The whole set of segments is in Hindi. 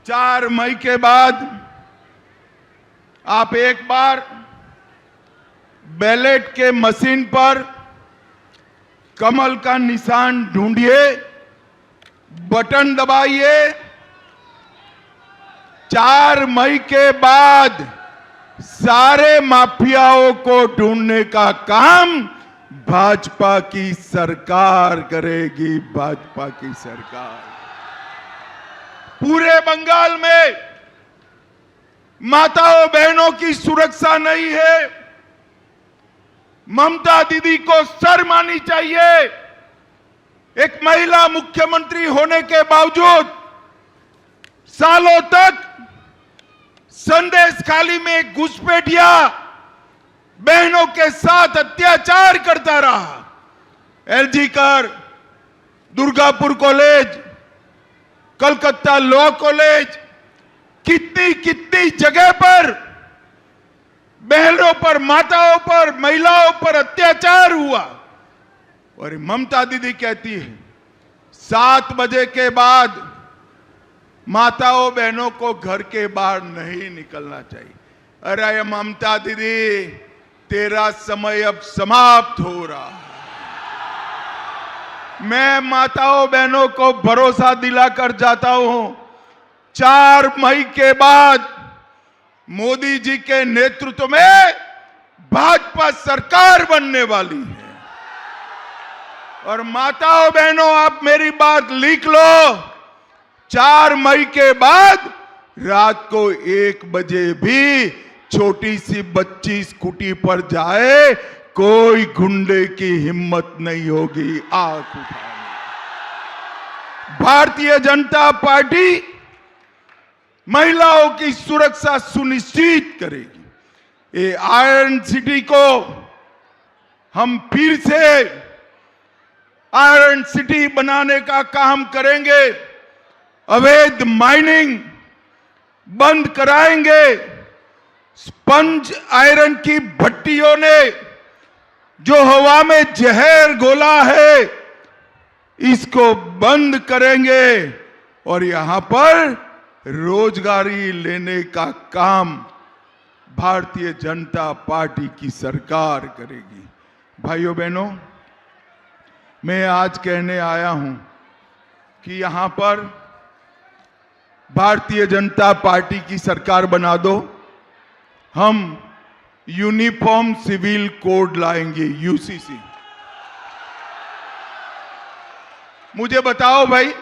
4 मई के बाद आप एक बार बैलेट के मशीन पर कमल का निशान ढूंढिए, बटन दबाइए। 4 मई के बाद सारे माफियाओं को ढूंढने का काम भाजपा की सरकार करेगी। भाजपा की सरकार पूरे बंगाल में माताओं बहनों की सुरक्षा नहीं है। ममता दीदी को शर्म आनी चाहिए। एक महिला मुख्यमंत्री होने के बावजूद सालों तक संदेश खाली में घुसपैठिया बहनों के साथ अत्याचार करता रहा। एलजी कर, Durgapur college, Calcutta law college, कितनी कितनी जगह पर बहनों पर, माताओं पर, महिलाओं पर अत्याचार हुआ। और ममता दीदी कहती है 7 बजे के बाद माताओं बहनों को घर के बाहर नहीं निकलना चाहिए। अरे ममता दीदी, तेरा समय अब समाप्त हो रहा है। मैं माताओं बहनों को भरोसा दिलाकर जाता हूं, 4 मई के बाद मोदी जी के नेतृत्व में भाजपा सरकार बनने वाली है। और माताओं बहनों, आप मेरी बात लिख लो, 4 मई के बाद रात को 1 बजे भी छोटी सी बच्ची स्कूटी पर जाए, कोई गुंडे की हिम्मत नहीं होगी आंख उठाने। भारतीय जनता पार्टी महिलाओं की सुरक्षा सुनिश्चित करेगी। ये आयरन सिटी को हम फिर से आयरन सिटी बनाने का काम करेंगे। अवैध माइनिंग बंद कराएंगे। स्पंज आयरन की भट्टियों ने जो हवा में जहर घोला है, इसको बंद करेंगे और यहां पर रोजगारी लेने का काम भारतीय जनता पार्टी की सरकार करेगी। भाइयों बहनों, मैं आज कहने आया हूं कि यहां पर भारतीय जनता पार्टी की सरकार बना दो, हम यूनिफॉर्म सिविल कोड लाएंगे, यूसीसी। मुझे बताओ भाई,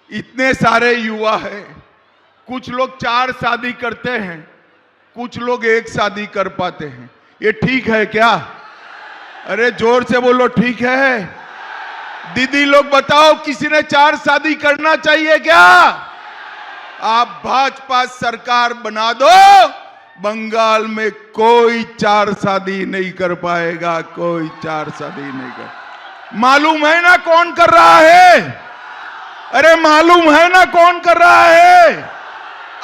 इतने सारे युवा हैं, कुछ लोग 4 शादी करते हैं, कुछ लोग 1 शादी कर पाते हैं। ये ठीक है क्या? अरे जोर से बोलो, ठीक है? दीदी लोग बताओ, किसी ने 4 शादी करना चाहिए क्या? आप भाजपा सरकार बना दो, बंगाल में कोई 4 शादी नहीं कर पाएगा, कोई 4 शादी नहीं कर। मालूम है ना कौन कर रहा है? अरे मालूम है ना कौन कर रहा है?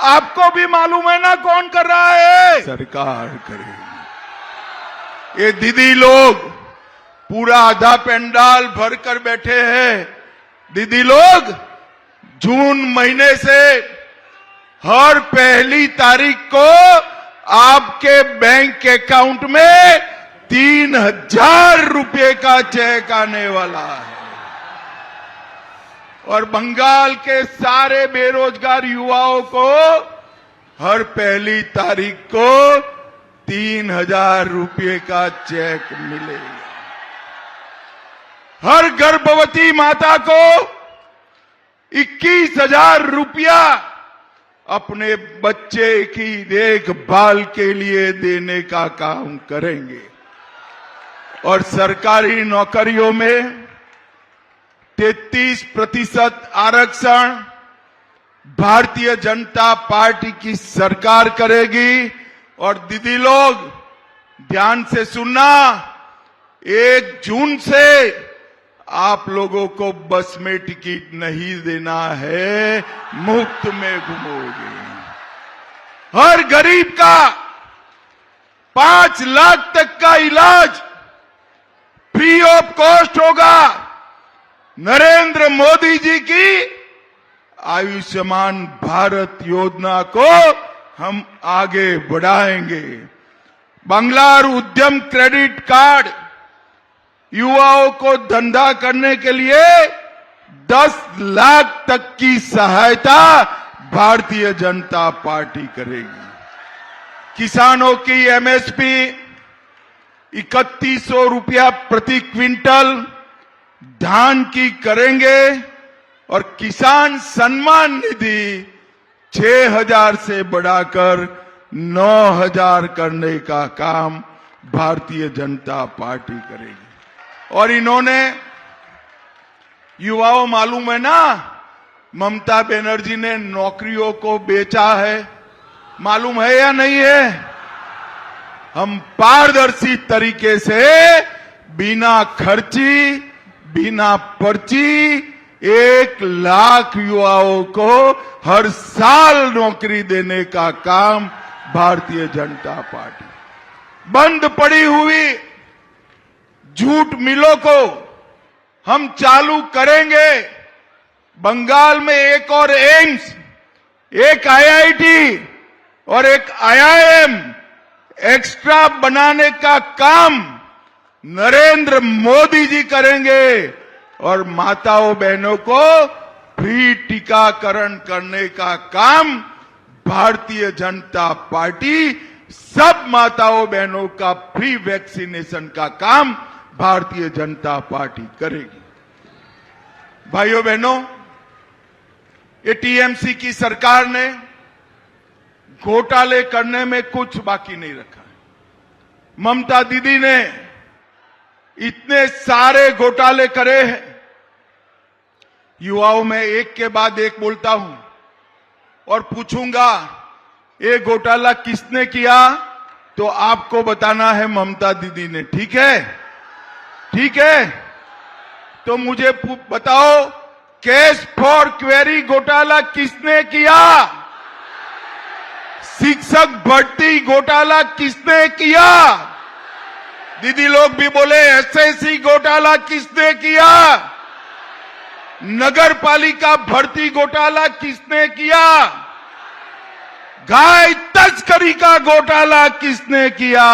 आपको भी मालूम है ना कौन कर रहा है? सरकार करेगी। ये दीदी लोग पूरा आधा पंडाल भर कर बैठे हैं। दीदी लोग जून महीने से हर पहली तारीख को आपके बैंक अकाउंट में 3000 रुपए का चेक आने वाला है। और बंगाल के सारे बेरोजगार युवाओं को हर पहली तारीख को 3000 रुपए का चेक मिलेगा। हर गर्भवती माता को 21,000 रुपया अपने बच्चे की देखभाल के लिए देने का काम करेंगे। और सरकारी नौकरियों में 33% आरक्षण भारतीय जनता पार्टी की सरकार करेगी। और दीदी लोग ध्यान से सुनना, 1 जून से आप लोगों को बस में टिकट नहीं देना है, मुफ्त में घूमोगे। हर गरीब का 5 लाख तक का इलाज फ्री ऑफ कॉस्ट होगा। नरेंद्र मोदी जी की आयुष्मान भारत योजना को हम आगे बढ़ाएंगे। बंगलार उद्यम क्रेडिट कार्ड युवाओं को धंधा करने के लिए 10 लाख तक की सहायता भारतीय जनता पार्टी करेगी। किसानों की एमएसपी 3100 रुपया प्रति क्विंटल धान की करेंगे और किसान सम्मान निधि 6000 से बढ़ाकर 9000 करने का काम भारतीय जनता पार्टी करेगी। और इन्होंने युवाओं, मालूम है ना, ममता बनर्जी ने नौकरियों को बेचा है, मालूम है या नहीं है? हम पारदर्शी तरीके से बिना खर्ची, बिना पर्ची 1 लाख युवाओं को हर साल नौकरी देने का काम भारतीय जनता पार्टी। बंद पड़ी हुई जूट मिलों को हम चालू करेंगे। बंगाल में एक और एम्स, एक आईआईटी और एक आईआईएम एक्स्ट्रा बनाने का काम नरेंद्र मोदी जी करेंगे और माताओं बहनों को फ्री टीकाकरण करने का काम भारतीय जनता पार्टी, सब माताओं बहनों का फ्री वैक्सीनेशन का काम भारतीय जनता पार्टी करेगी। भाइयों बहनों, ये टीएमसी की सरकार ने घोटाले करने में कुछ बाकी नहीं रखा है। ममता दीदी ने इतने सारे घोटाले करे हैं। युवाओं में एक के बाद एक बोलता हूं और पूछूंगा, ये घोटाला किसने किया, तो आपको बताना है ममता दीदी ने। ठीक है? ठीक है? तो मुझे बताओ, कैश फॉर क्वेरी घोटाला किसने किया? शिक्षक भर्ती घोटाला किसने किया? दीदी लोग भी बोले, एसएससी घोटाला किसने किया? नगर पालिका भर्ती घोटाला किसने किया? गाय तस्करी का घोटाला किसने किया?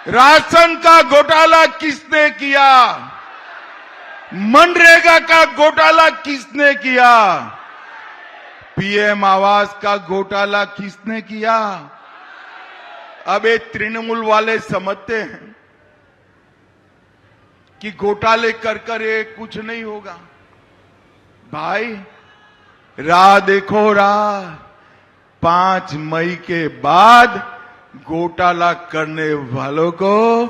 राशन का घोटाला किसने किया? मनरेगा का घोटाला किसने किया? पीएम आवास का घोटाला किसने किया? अब ये तृणमूल वाले समझते हैं कि घोटाले कर कर ये कुछ नहीं होगा। भाई, राह देखो, राह 5 मई के बाद घोटाला करने वालों को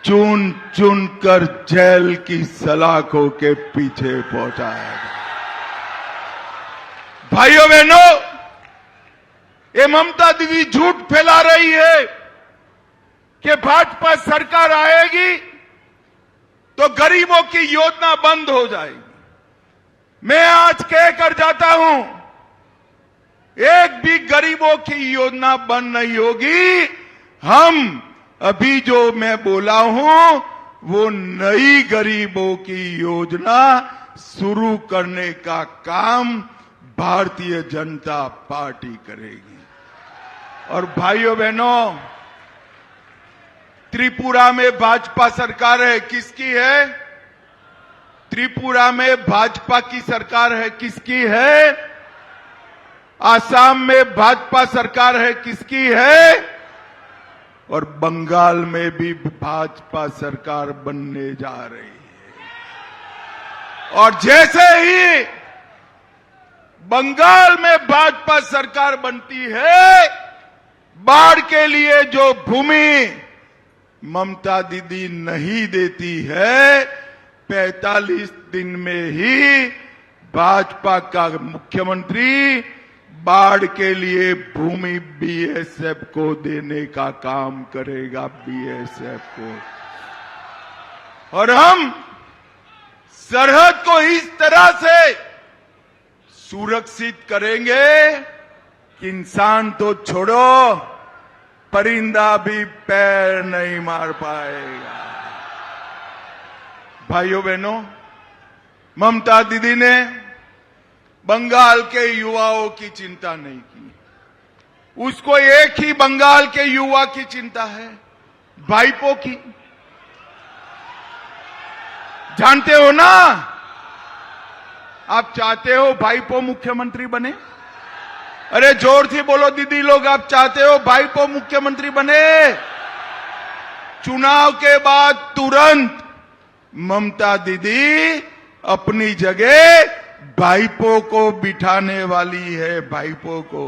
चुन चुन कर जेल की सलाखों के पीछे पहुंचाएगा। भाइयों बहनों, ये ममता दीदी झूठ फैला रही है कि भाजपा सरकार आएगी तो गरीबों की योजना बंद हो जाएगी। मैं आज कह कर जाता हूं, एक भी गरीबों की योजना बंद नहीं होगी। हम अभी जो मैं बोला हूं वो नई गरीबों की योजना शुरू करने का काम भारतीय जनता पार्टी करेगी। और भाइयों बहनों, त्रिपुरा में भाजपा सरकार है, किसकी है? त्रिपुरा में भाजपा की सरकार है, किसकी है? आसाम में भाजपा सरकार है, किसकी है? और बंगाल में भी भाजपा सरकार बनने जा रही है। और जैसे ही बंगाल में भाजपा सरकार बनती है, बाढ़ के लिए जो भूमि ममता दीदी नहीं देती है, 45 दिन में ही भाजपा का मुख्यमंत्री बाढ़ के लिए भूमि बीएसएफ को देने का काम करेगा, बीएसएफ को। और हम सरहद को इस तरह से सुरक्षित करेंगे कि इंसान तो छोड़ो, परिंदा भी पैर नहीं मार पाएगा। भाइयों बहनों, ममता दीदी ने बंगाल के युवाओं की चिंता नहीं की। उसको एक ही बंगाल के युवा की चिंता है, भाईपो की। जानते हो ना, आप चाहते हो भाईपो मुख्यमंत्री बने? अरे जोर से बोलो दीदी लोग, आप चाहते हो भाईपो मुख्यमंत्री बने? चुनाव के बाद तुरंत ममता दीदी अपनी जगह भाईपो को बिठाने वाली है, भाईपो को।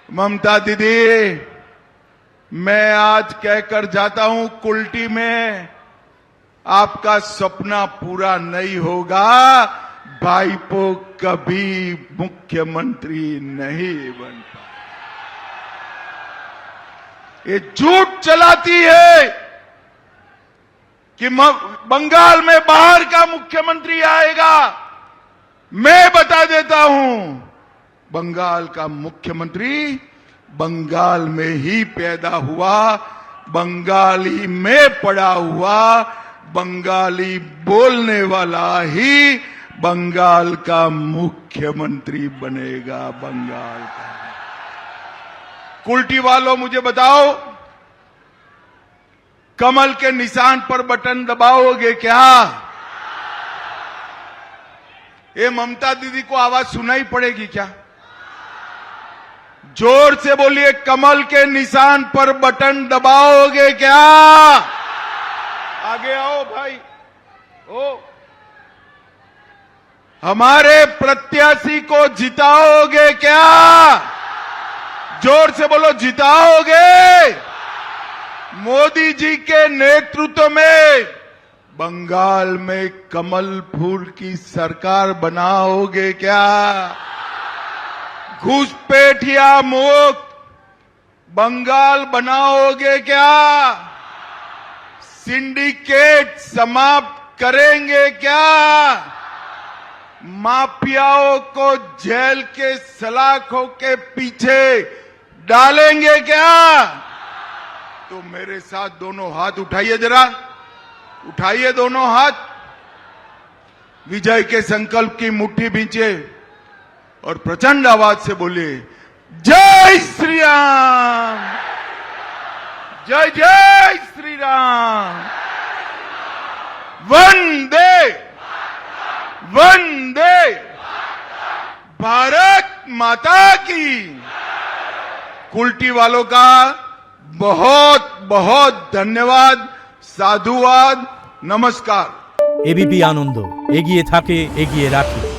ममता दीदी, मैं आज कहकर जाता हूं, कुल्टी में आपका सपना पूरा नहीं होगा, भाईपो कभी मुख्यमंत्री नहीं बन पाए। ये झूठ चलाती है कि बंगाल में बाहर का मुख्यमंत्री आएगा। मैं बता देता हूं, बंगाल का मुख्यमंत्री बंगाल में ही पैदा हुआ, बंगाली में पड़ा हुआ, बंगाली बोलने वाला ही बंगाल का मुख्यमंत्री बनेगा। बंगाल का कुल्टी वालों, मुझे बताओ, कमल के निशान पर बटन दबाओगे क्या? ये ममता दीदी को आवाज सुनाई पड़ेगी क्या? जोर से बोलिए, कमल के निशान पर बटन दबाओगे क्या? आगे आओ भाई। ओ, हमारे प्रत्याशी को जिताओगे क्या? जोर से बोलो, जिताओगे? मोदी जी के नेतृत्व में बंगाल में कमल फूल की सरकार बनाओगे क्या? घुसपैठिया मुक्त बंगाल बनाओगे क्या? सिंडिकेट समाप्त करेंगे क्या? माफियाओं को जेल के सलाखों के पीछे डालेंगे क्या? तो मेरे साथ दोनों हाथ उठाइए, जरा उठाइए दोनों हाथ। विजय के संकल्प की मुट्ठी भींचे और प्रचंड आवाज से बोलिए, जय श्री राम, जय जय श्री राम, वंदे वंदे भारत माता की। कुल्टी वालों का बहुत बहुत धन्यवाद, साधुवाद, नमस्कार। एबीपी आनंद एगिए थाके, एगिए राखे।